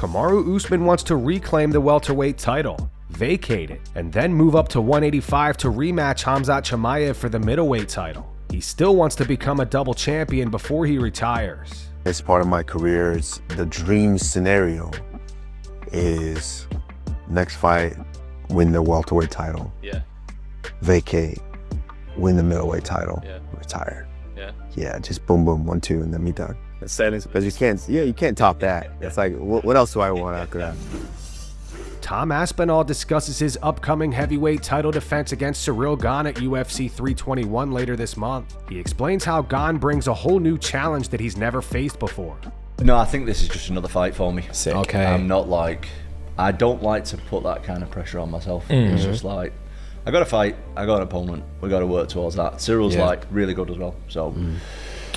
Kamaru Usman wants to reclaim the welterweight title, vacate it, and then move up to 185 to rematch Khamzat Chimaev for the middleweight title. He still wants to become a double champion before he retires. As part of my career, the dream scenario is next fight, win the welterweight title. Yeah. Vacate, win the middleweight title, retire. Yeah, just boom, boom, 1, 2, and then me done. Because you can't top that. It's like, what else do I want after that? Tom Aspinall discusses his upcoming heavyweight title defense against Ciryl Gane at UFC 321 later this month. He explains how Gane brings a whole new challenge that he's never faced before. No, I think this is just another fight for me. Sick. Okay. I don't like to put that kind of pressure on myself. It's just like, I got to fight, I got an opponent, we got to work towards that. Cyryl's like really good as well, so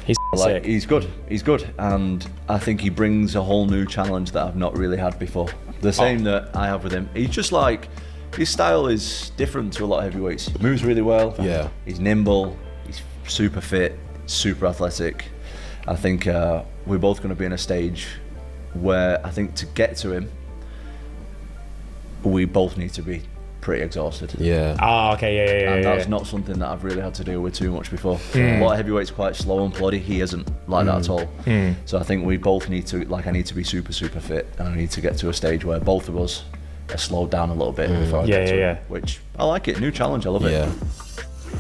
he's sick. He's good, and I think he brings a whole new challenge that I've not really had before. The same that I have with him. He's just like, his style is different to a lot of heavyweights. He moves really well. Yeah. He's nimble. He's super fit, super athletic. I think we're both going to be in a stage where I think to get to him, we both need to be pretty exhausted. Yeah. Oh, okay, yeah. And that's not something that I've really had to deal with too much before. A lot of heavyweights quite slow and ploddy. He isn't like that at all. So I think we both need to, I need to be super, super fit, and I need to get to a stage where both of us are slowed down a little bit before I get to it. Which I like it. New challenge. I love it.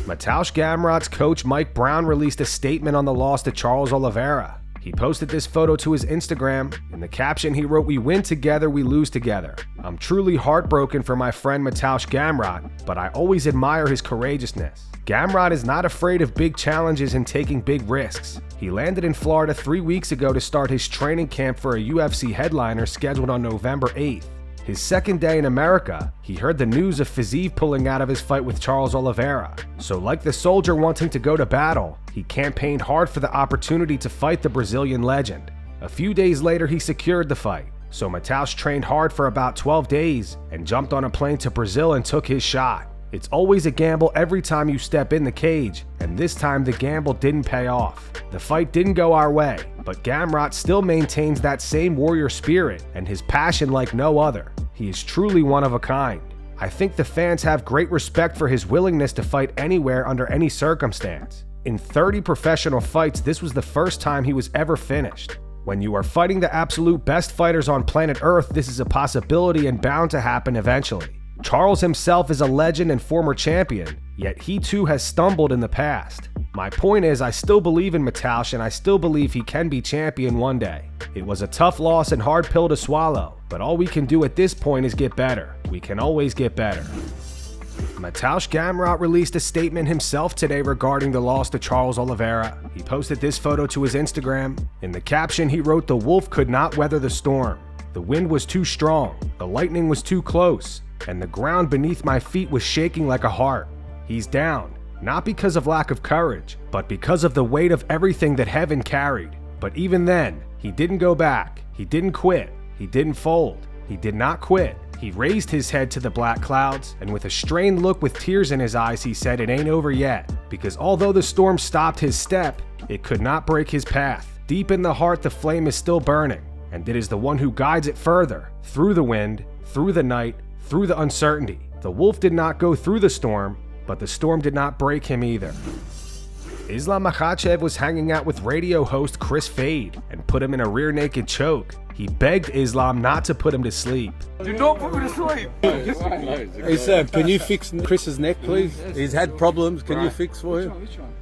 Mateusz Gamrot's coach Mike Brown released a statement on the loss to Charles Oliveira. He posted this photo to his Instagram. In the caption, he wrote, "We win together, we lose together. I'm truly heartbroken for my friend Mateusz Gamrot, but I always admire his courageousness. Gamrot is not afraid of big challenges and taking big risks. He landed in Florida 3 weeks ago to start his training camp for a UFC headliner scheduled on November 8th. His second day in America, he heard the news of Fiziev pulling out of his fight with Charles Oliveira. So like the soldier wanting to go to battle, he campaigned hard for the opportunity to fight the Brazilian legend. A few days later, he secured the fight. So Mateusz trained hard for about 12 days and jumped on a plane to Brazil and took his shot. It's always a gamble every time you step in the cage, and this time the gamble didn't pay off. The fight didn't go our way, but Gamrot still maintains that same warrior spirit and his passion like no other. He is truly one of a kind. I think the fans have great respect for his willingness to fight anywhere under any circumstance. In 30 professional fights, this was the first time he was ever finished. When you are fighting the absolute best fighters on planet Earth, this is a possibility and bound to happen eventually. Charles himself is a legend and former champion, yet he too has stumbled in the past. My point is, I still believe in Mateusz and I still believe he can be champion one day. It was a tough loss and hard pill to swallow, but all we can do at this point is get better. We can always get better. Mateusz Gamrot released a statement himself today regarding the loss to Charles Oliveira. He posted this photo to his Instagram. In the caption, he wrote, "The wolf could not weather the storm. The wind was too strong, the lightning was too close, and the ground beneath my feet was shaking like a heart. He's down, not because of lack of courage, but because of the weight of everything that heaven carried. But even then, he didn't go back. He didn't quit. He didn't fold. He did not quit. He raised his head to the black clouds, and with a strained look with tears in his eyes, he said it ain't over yet. Because although the storm stopped his step, it could not break his path. Deep in the heart, the flame is still burning, and it is the one who guides it further, through the wind, through the night, through the uncertainty. The wolf did not go through the storm, but the storm did not break him either." Islam Makhachev was hanging out with radio host Chris Fade and put him in a rear naked choke. He begged Islam not to put him to sleep. Do not put me to sleep. Hey sir, can you fix Chris's neck please? He's had problems, can you fix for him? Which one?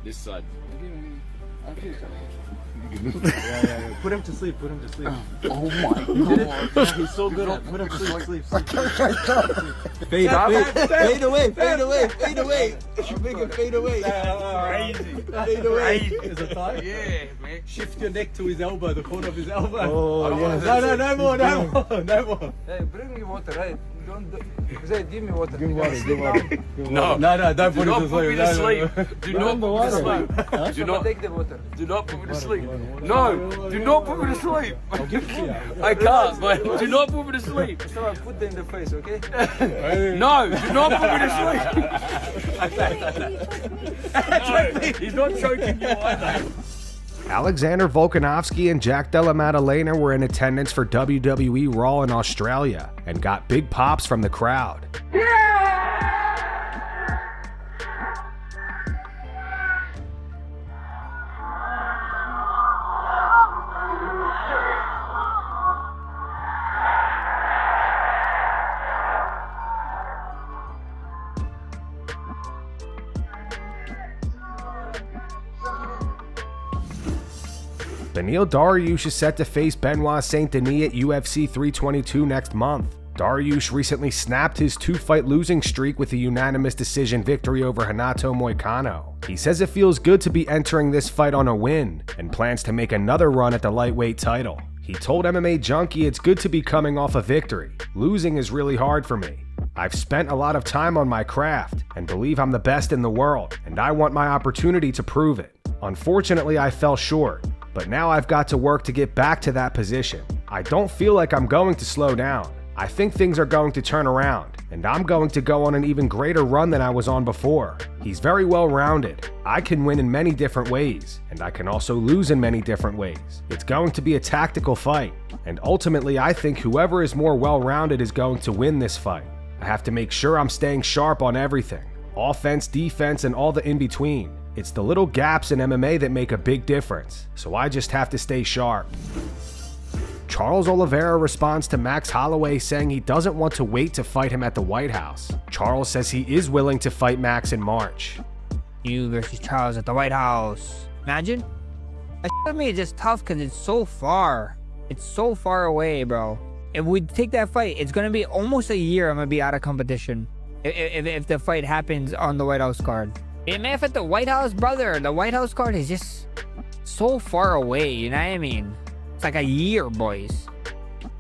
This side. Put him to sleep, put him to sleep. Oh my God. He's so good at put him to sleep. Fade away. Make it fade away. Crazy. Fade away. Is it tight? Yeah, man. Shift your neck to his elbow, the corner of his elbow. Oh, yeah. No more. Hey, bring me water, right? Don't Zaid, give me water. Give water. No, don't put me to sleep. Do not put me to sleep. Do not take the water. Do not put me to sleep. No, do not put me to sleep. I'll give it to you. I can't, but do not put me to sleep. So I put them in the face, okay? No, do not put me to sleep. No, he's not choking you either. Alexander Volkanovski and Jack Della Maddalena were in attendance for WWE RAW in Australia and got big pops from the crowd. Beneil Dariush is set to face Benoit Saint-Denis at UFC 322 next month. Dariush recently snapped his 2-fight losing streak with a unanimous decision victory over Renato Moicano. He says it feels good to be entering this fight on a win and plans to make another run at the lightweight title. He told MMA Junkie it's good to be coming off a victory. Losing is really hard for me. I've spent a lot of time on my craft and believe I'm the best in the world, and I want my opportunity to prove it. Unfortunately, I fell short, but now I've got to work to get back to that position. I don't feel like I'm going to slow down. I think things are going to turn around, and I'm going to go on an even greater run than I was on before. He's very well-rounded. I can win in many different ways, and I can also lose in many different ways. It's going to be a tactical fight, and ultimately I think whoever is more well-rounded is going to win this fight. I have to make sure I'm staying sharp on everything. Offense, defense, and all the in-between. It's the little gaps in MMA that make a big difference, so I just have to stay sharp. Charles Oliveira responds to Max Holloway saying he doesn't want to wait to fight him at the White House. Charles says he is willing to fight Max in March. You versus Charles at the White House. Imagine? That shit to me is just tough because it's so far. It's so far away, bro. If we take that fight, it's going to be almost a year I'm going to be out of competition. If the fight happens on the White House card. MF at the White House, brother. The White House card is just so far away, you know what I mean? It's like a year, boys.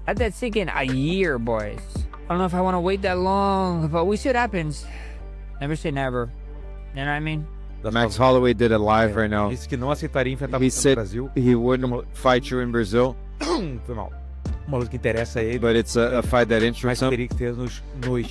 Let that sink in, a year, boys. I don't know if I want to wait that long, but we see what happens. Never say never. You know what I mean? Max Holloway did it live right now. Disse que não aceitaria enfrentar He no said Brasil. he wouldn't fight you in Brazil, Foi mal. Uma luta que interessa a ele, but it's a fight that mas interests him, teria que ter nos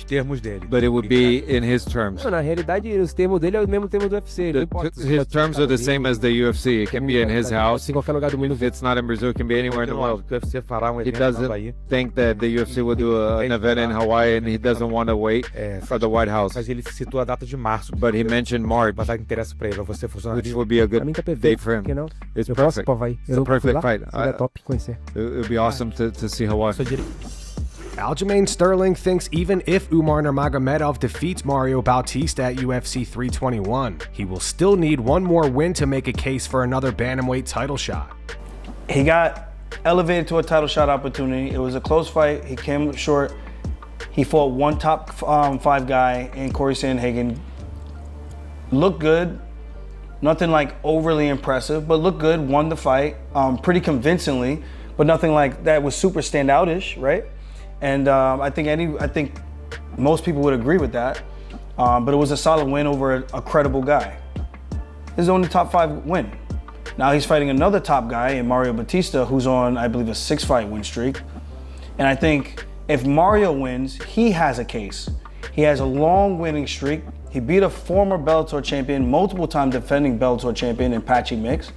termos dele. but it would be in his terms. Na realidade, os termos dele é o mesmo termo do UFC. Não importa se His pode terms ficar are the no same Rio, as the UFC. It can be in his house. em qualquer lugar do mundo. If it's not in Brazil, it can be anywhere in the world. O UFC fará He evento na doesn't Bahia. think that the UFC will do an event in Hawaii, and he doesn't want to wait for the White House. Mas ele citou a data de março. But he mentioned March, Mas que interessa pra ele, você which funcionaria. would be a Pra good mim tá perfeito, date for him. por que não? It's Eu posso perfect. pro Havaí. It's a perfect fight. Seria top conhecer. It would be awesome to see Hawaii. Aljamain Sterling thinks even if Umar Nurmagomedov defeats Mario Bautista at UFC 321, he will still need one more win to make a case for another bantamweight title shot. He got elevated to a title shot opportunity. It was a close fight. He came short. He fought one top 5 guy in Corey Sandhagen. Looked good. Nothing like overly impressive, but looked good. Won the fight pretty convincingly, but nothing like that was super standout-ish, right? And I think most people would agree with that. But it was a solid win over a credible guy. His only top 5 win. Now he's fighting another top guy in Mario Bautista, who's on, I believe, a 6-fight win streak. And I think if Mario wins, he has a case. He has a long winning streak. He beat a former Bellator champion, multiple time defending Bellator champion in Patchy Mix.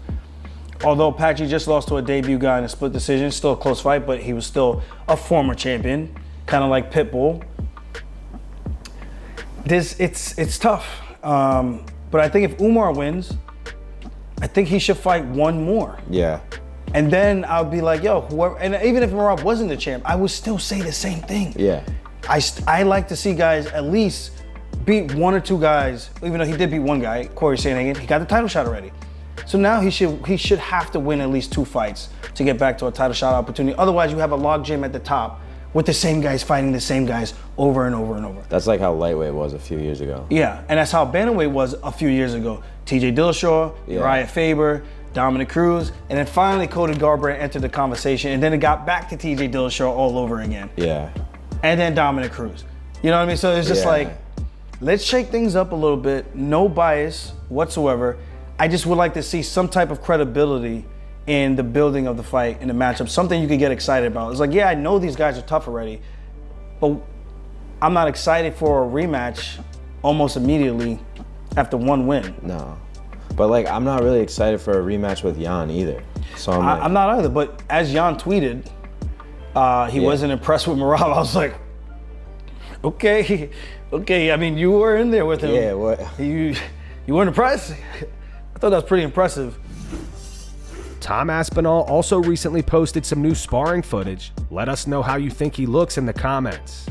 Although Patchy just lost to a debut guy in a split decision, still a close fight, but he was still a former champion, kind of like Pitbull. It's tough. But I think if Umar wins, I think he should fight one more. Yeah. And then I'll be like, yo, whoever, and even if Merab wasn't the champ, I would still say the same thing. Yeah. I like to see guys at least beat 1 or 2 guys, even though he did beat one guy, Corey Sandhagen. He got the title shot already. So now he should have to win at least 2 fights to get back to a title shot opportunity. Otherwise, you have a log jam at the top with the same guys fighting the same guys over and over and over. That's like how lightweight was a few years ago. Yeah, and that's how bantamweight was a few years ago. TJ Dillashaw, Uriah Faber, Dominic Cruz, and then finally Cody Garbrandt entered the conversation, and then it got back to TJ Dillashaw all over again. Yeah. And then Dominic Cruz. You know what I mean? So it's just like, let's shake things up a little bit. No bias whatsoever. I just would like to see some type of credibility in the building of the fight, in the matchup, something you could get excited about. It's like, yeah, I know these guys are tough already, but I'm not excited for a rematch almost immediately after one win. No. But like, I'm not really excited for a rematch with Jan either. So I'm not either. But as Jan tweeted, he wasn't impressed with Merab. I was like, okay. I mean, you were in there with him. Yeah. What? You weren't impressed? I thought that was pretty impressive. Tom Aspinall also recently posted some new sparring footage. Let us know how you think he looks in the comments.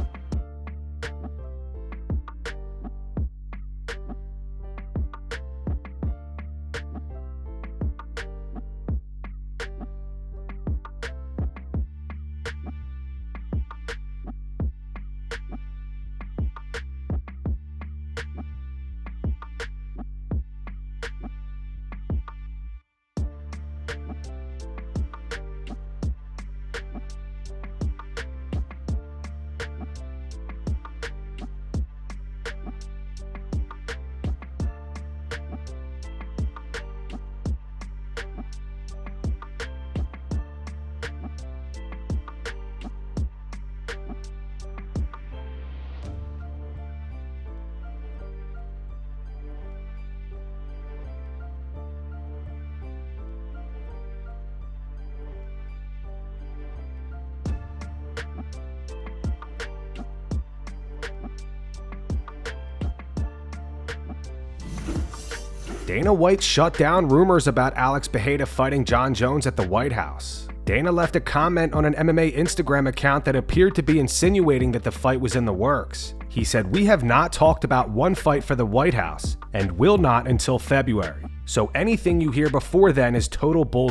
Dana White shut down rumors about Alex Pereira fighting John Jones at the White House. Dana left a comment on an MMA Instagram account that appeared to be insinuating that the fight was in the works. He said, "We have not talked about one fight for the White House and will not until February. So anything you hear before then is total bull."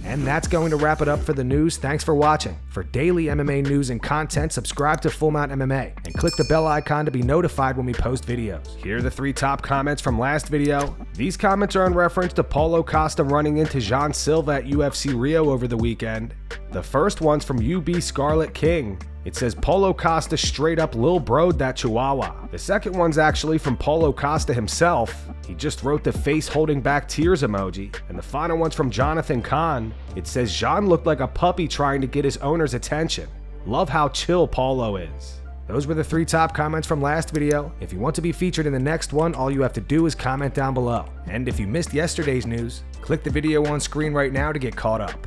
And that's going to wrap it up for the news. Thanks for watching. For daily MMA news and content, subscribe to Full Mount MMA and click the bell icon to be notified when we post videos. Here are the 3 top comments from last video. These comments are in reference to Paulo Costa running into Jean Silva at UFC RAW over the weekend. The first one's from UB Scarlet King. It says Paulo Costa straight up lil bro'd that chihuahua. The second one's actually from Paulo Costa himself. He just wrote the face holding back tears emoji. And the final one's from Jonathan Kahn. It says Jean looked like a puppy trying to get his owner's attention. Love how chill Paulo is. Those were the 3 top comments from last video. If you want to be featured in the next one, all you have to do is comment down below. And if you missed yesterday's news, click the video on screen right now to get caught up.